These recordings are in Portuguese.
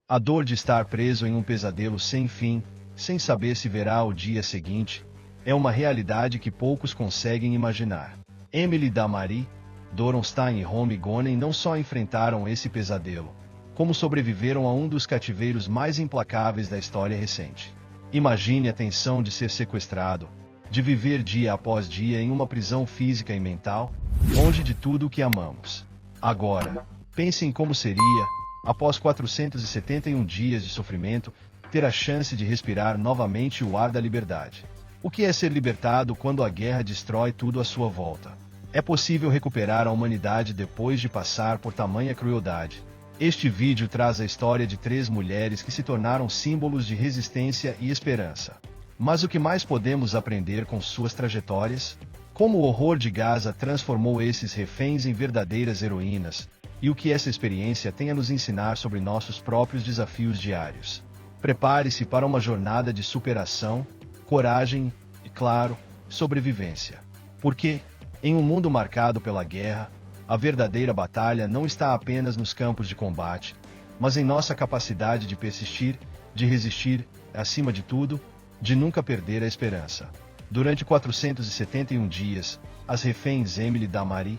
A dor de estar preso em um pesadelo sem fim, sem saber se verá o dia seguinte, é uma realidade que poucos conseguem imaginar. Emily da Marie, Doronstein e Romy Gonen não só enfrentaram esse pesadelo, como sobreviveram a um dos cativeiros mais implacáveis da história recente. Imagine a tensão de ser sequestrado, de viver dia após dia em uma prisão física e mental, longe de tudo o que amamos. Agora, pense em como seria, após 471 dias de sofrimento, ter a chance de respirar novamente o ar da liberdade. O que é ser libertado quando a guerra destrói tudo à sua volta? É possível recuperar a humanidade depois de passar por tamanha crueldade. Este vídeo traz a história de 3 mulheres que se tornaram símbolos de resistência e esperança. Mas o que mais podemos aprender com suas trajetórias? Como o horror de Gaza transformou esses reféns em verdadeiras heroínas, e o que essa experiência tem a nos ensinar sobre nossos próprios desafios diários. Prepare-se para uma jornada de superação, coragem e, claro, sobrevivência. Porque, em um mundo marcado pela guerra, a verdadeira batalha não está apenas nos campos de combate, mas em nossa capacidade de persistir, de resistir, acima de tudo, de nunca perder a esperança. Durante 471 dias, as reféns Emily da Marie,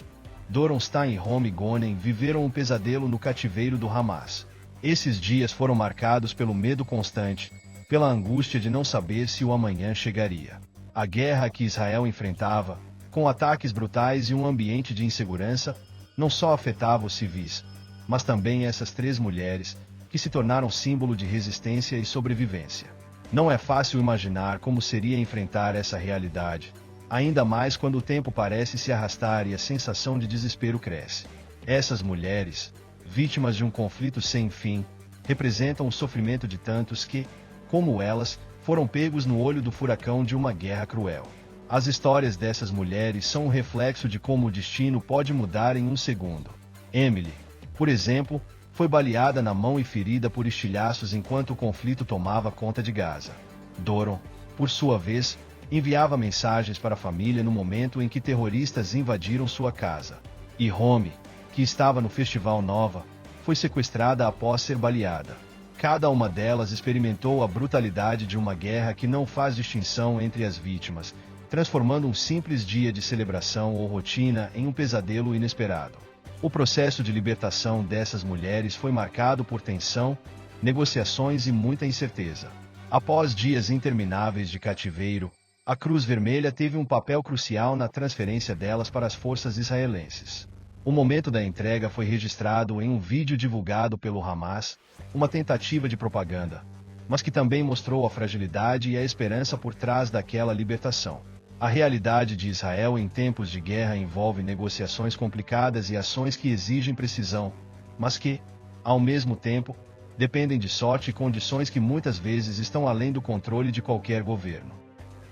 Doronstein e Romy Gonen viveram um pesadelo no cativeiro do Hamas. Esses dias foram marcados pelo medo constante, pela angústia de não saber se o amanhã chegaria. A guerra que Israel enfrentava, com ataques brutais e um ambiente de insegurança, não só afetava os civis, mas também essas 3 mulheres, que se tornaram símbolo de resistência e sobrevivência. Não é fácil imaginar como seria enfrentar essa realidade, ainda mais quando o tempo parece se arrastar e a sensação de desespero cresce. Essas mulheres, vítimas de um conflito sem fim, representam o sofrimento de tantos que, como elas, foram pegos no olho do furacão de uma guerra cruel. As histórias dessas mulheres são um reflexo de como o destino pode mudar em um segundo. Emily, por exemplo, foi baleada na mão e ferida por estilhaços enquanto o conflito tomava conta de Gaza. Doron, por sua vez, enviava mensagens para a família no momento em que terroristas invadiram sua casa. E Romy, que estava no Festival Nova, foi sequestrada após ser baleada. Cada uma delas experimentou a brutalidade de uma guerra que não faz distinção entre as vítimas, transformando um simples dia de celebração ou rotina em um pesadelo inesperado. O processo de libertação dessas mulheres foi marcado por tensão, negociações e muita incerteza. Após dias intermináveis de cativeiro, a Cruz Vermelha teve um papel crucial na transferência delas para as forças israelenses. O momento da entrega foi registrado em um vídeo divulgado pelo Hamas, uma tentativa de propaganda, mas que também mostrou a fragilidade e a esperança por trás daquela libertação. A realidade de Israel em tempos de guerra envolve negociações complicadas e ações que exigem precisão, mas que, ao mesmo tempo, dependem de sorte e condições que muitas vezes estão além do controle de qualquer governo.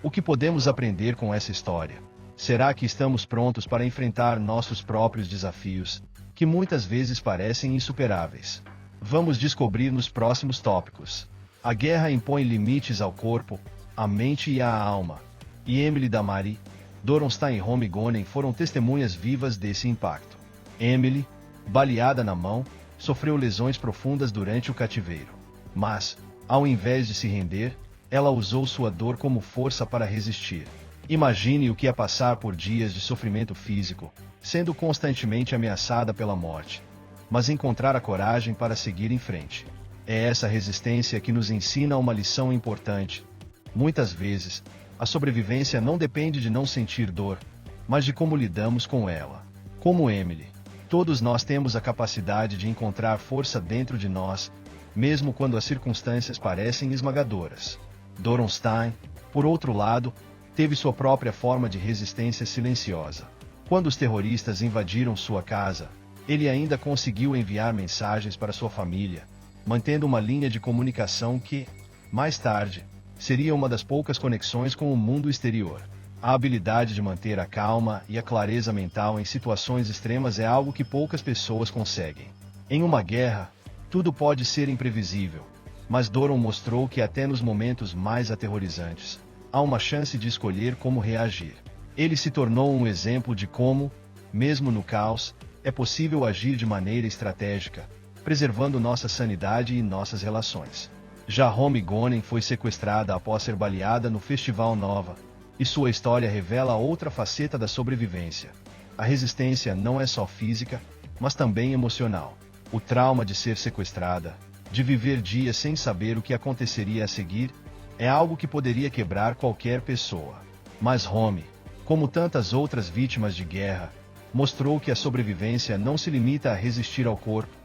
O que podemos aprender com essa história? Será que estamos prontos para enfrentar nossos próprios desafios, que muitas vezes parecem insuperáveis? Vamos descobrir nos próximos tópicos. A guerra impõe limites ao corpo, à mente e à alma. E Emily da Marie, Doronstein e Romy Gonen foram testemunhas vivas desse impacto. Emily, baleada na mão, sofreu lesões profundas durante o cativeiro. Mas, ao invés de se render, ela usou sua dor como força para resistir. Imagine o que é passar por dias de sofrimento físico, sendo constantemente ameaçada pela morte, mas encontrar a coragem para seguir em frente. É essa resistência que nos ensina uma lição importante. Muitas vezes, a sobrevivência não depende de não sentir dor, mas de como lidamos com ela. Como Emily, todos nós temos a capacidade de encontrar força dentro de nós, mesmo quando as circunstâncias parecem esmagadoras. Doronstein, por outro lado, teve sua própria forma de resistência silenciosa. Quando os terroristas invadiram sua casa, ele ainda conseguiu enviar mensagens para sua família, mantendo uma linha de comunicação que, mais tarde, seria uma das poucas conexões com o mundo exterior. A habilidade de manter a calma e a clareza mental em situações extremas é algo que poucas pessoas conseguem. Em uma guerra, tudo pode ser imprevisível, mas Doron mostrou que até nos momentos mais aterrorizantes, há uma chance de escolher como reagir. Ele se tornou um exemplo de como, mesmo no caos, é possível agir de maneira estratégica, preservando nossa sanidade e nossas relações. Já Romy Gonen foi sequestrada após ser baleada no Festival Nova, e sua história revela outra faceta da sobrevivência. A resistência não é só física, mas também emocional. O trauma de ser sequestrada, de viver dias sem saber o que aconteceria a seguir, é algo que poderia quebrar qualquer pessoa. Mas Romy, como tantas outras vítimas de guerra, mostrou que a sobrevivência não se limita a resistir ao corpo,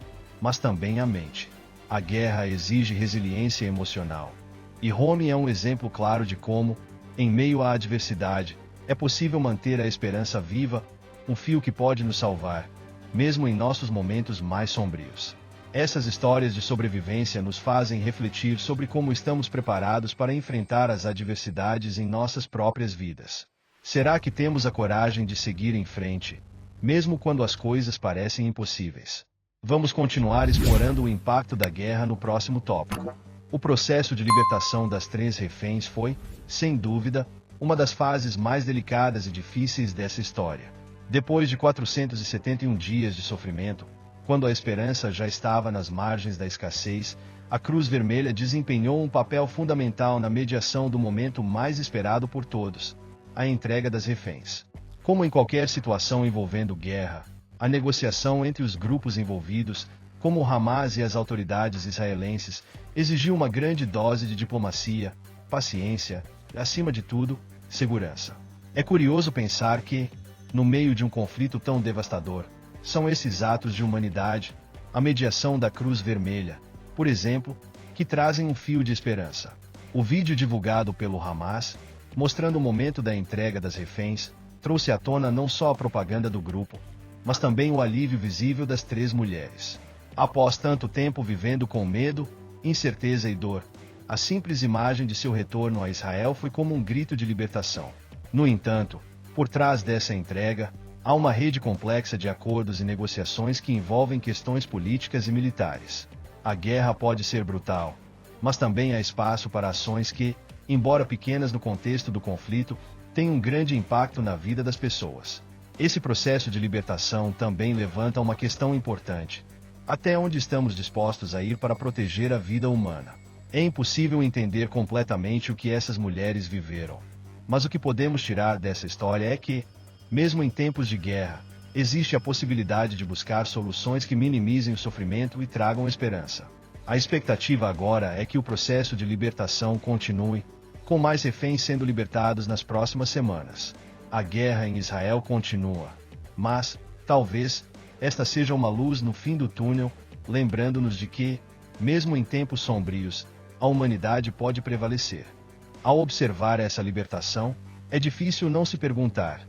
mas também à mente. A guerra exige resiliência emocional. E Romy é um exemplo claro de como, em meio à adversidade, é possível manter a esperança viva, um fio que pode nos salvar, mesmo em nossos momentos mais sombrios. Essas histórias de sobrevivência nos fazem refletir sobre como estamos preparados para enfrentar as adversidades em nossas próprias vidas. Será que temos a coragem de seguir em frente, mesmo quando as coisas parecem impossíveis? Vamos continuar explorando o impacto da guerra no próximo tópico. O processo de libertação das 3 reféns foi, sem dúvida, uma das fases mais delicadas e difíceis dessa história. Depois de 471 dias de sofrimento, quando a esperança já estava nas margens da escassez, a Cruz Vermelha desempenhou um papel fundamental na mediação do momento mais esperado por todos, a entrega das reféns. Como em qualquer situação envolvendo guerra, a negociação entre os grupos envolvidos, como o Hamas e as autoridades israelenses, exigiu uma grande dose de diplomacia, paciência e, acima de tudo, segurança. É curioso pensar que, no meio de um conflito tão devastador, são esses atos de humanidade, a mediação da Cruz Vermelha, por exemplo, que trazem um fio de esperança. O vídeo divulgado pelo Hamas, mostrando o momento da entrega das reféns, trouxe à tona não só a propaganda do grupo, mas também o alívio visível das 3 mulheres. Após tanto tempo vivendo com medo, incerteza e dor, a simples imagem de seu retorno a Israel foi como um grito de libertação. No entanto, por trás dessa entrega, há uma rede complexa de acordos e negociações que envolvem questões políticas e militares. A guerra pode ser brutal, mas também há espaço para ações que, embora pequenas no contexto do conflito, têm um grande impacto na vida das pessoas. Esse processo de libertação também levanta uma questão importante. Até onde estamos dispostos a ir para proteger a vida humana? É impossível entender completamente o que essas mulheres viveram. Mas o que podemos tirar dessa história é que, mesmo em tempos de guerra, existe a possibilidade de buscar soluções que minimizem o sofrimento e tragam esperança. A expectativa agora é que o processo de libertação continue, com mais reféns sendo libertados nas próximas semanas. A guerra em Israel continua, mas, talvez, esta seja uma luz no fim do túnel, lembrando-nos de que, mesmo em tempos sombrios, a humanidade pode prevalecer. Ao observar essa libertação, é difícil não se perguntar: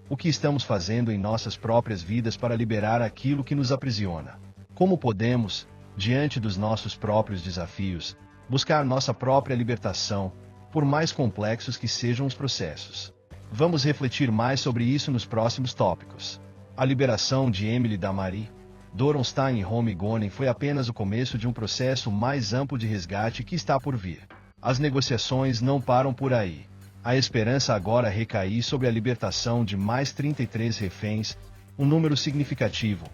o que estamos fazendo em nossas próprias vidas para liberar aquilo que nos aprisiona? Como podemos, diante dos nossos próprios desafios, buscar nossa própria libertação, por mais complexos que sejam os processos? Vamos refletir mais sobre isso nos próximos tópicos. A liberação de Emily Damari, Doronstein e Romy Gonen foi apenas o começo de um processo mais amplo de resgate que está por vir. As negociações não param por aí. A esperança agora recai sobre a libertação de mais 33 reféns, um número significativo,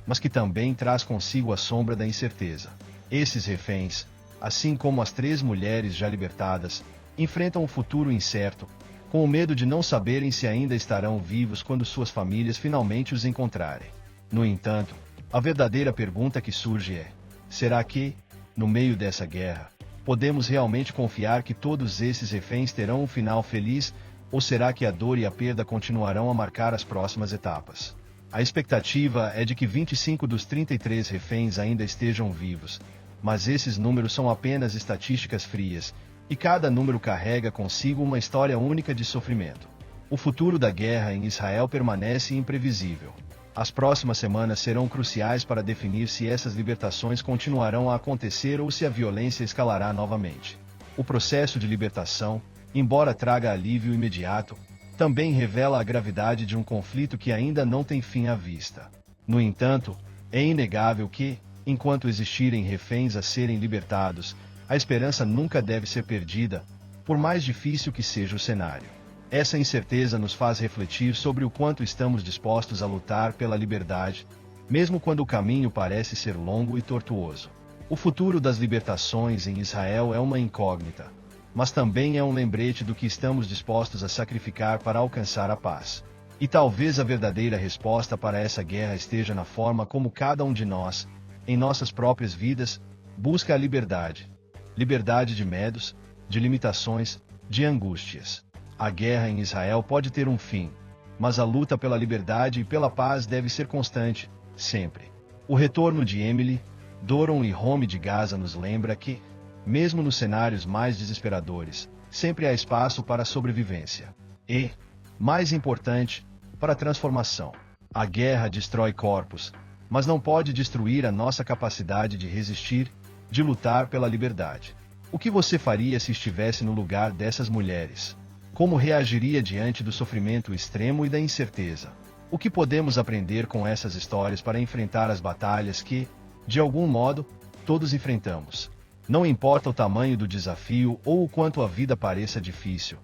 mas que também traz consigo a sombra da incerteza. Esses reféns, assim como as 3 mulheres já libertadas, enfrentam um futuro incerto, com o medo de não saberem se ainda estarão vivos quando suas famílias finalmente os encontrarem. No entanto, a verdadeira pergunta que surge é: será que, no meio dessa guerra, podemos realmente confiar que todos esses reféns terão um final feliz, ou será que a dor e a perda continuarão a marcar as próximas etapas? A expectativa é de que 25 dos 33 reféns ainda estejam vivos, mas esses números são apenas estatísticas frias, e cada número carrega consigo uma história única de sofrimento. O futuro da guerra em Israel permanece imprevisível. As próximas semanas serão cruciais para definir se essas libertações continuarão a acontecer ou se a violência escalará novamente. O processo de libertação, embora traga alívio imediato, também revela a gravidade de um conflito que ainda não tem fim à vista. No entanto, é inegável que, enquanto existirem reféns a serem libertados, a esperança nunca deve ser perdida, por mais difícil que seja o cenário. Essa incerteza nos faz refletir sobre o quanto estamos dispostos a lutar pela liberdade, mesmo quando o caminho parece ser longo e tortuoso. O futuro das libertações em Israel é uma incógnita, mas também é um lembrete do que estamos dispostos a sacrificar para alcançar a paz. E talvez a verdadeira resposta para essa guerra esteja na forma como cada um de nós, em nossas próprias vidas, busca a liberdade. Liberdade de medos, de limitações, de angústias. A guerra em Israel pode ter um fim, mas a luta pela liberdade e pela paz deve ser constante, sempre. O retorno de Emily, Doron e Home de Gaza nos lembra que, mesmo nos cenários mais desesperadores, sempre há espaço para a sobrevivência. E, mais importante, para a transformação. A guerra destrói corpos, mas não pode destruir a nossa capacidade de resistir, de lutar pela liberdade. O que você faria se estivesse no lugar dessas mulheres? Como reagiria diante do sofrimento extremo e da incerteza? O que podemos aprender com essas histórias para enfrentar as batalhas que, de algum modo, todos enfrentamos? Não importa o tamanho do desafio ou o quanto a vida pareça difícil,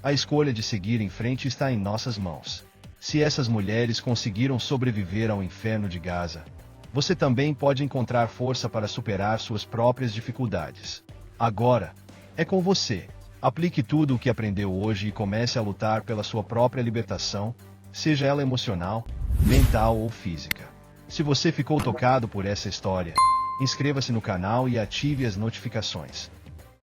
a escolha de seguir em frente está em nossas mãos. Se essas mulheres conseguiram sobreviver ao inferno de Gaza, você também pode encontrar força para superar suas próprias dificuldades. Agora, é com você. Aplique tudo o que aprendeu hoje e comece a lutar pela sua própria libertação, seja ela emocional, mental ou física. Se você ficou tocado por essa história, inscreva-se no canal e ative as notificações.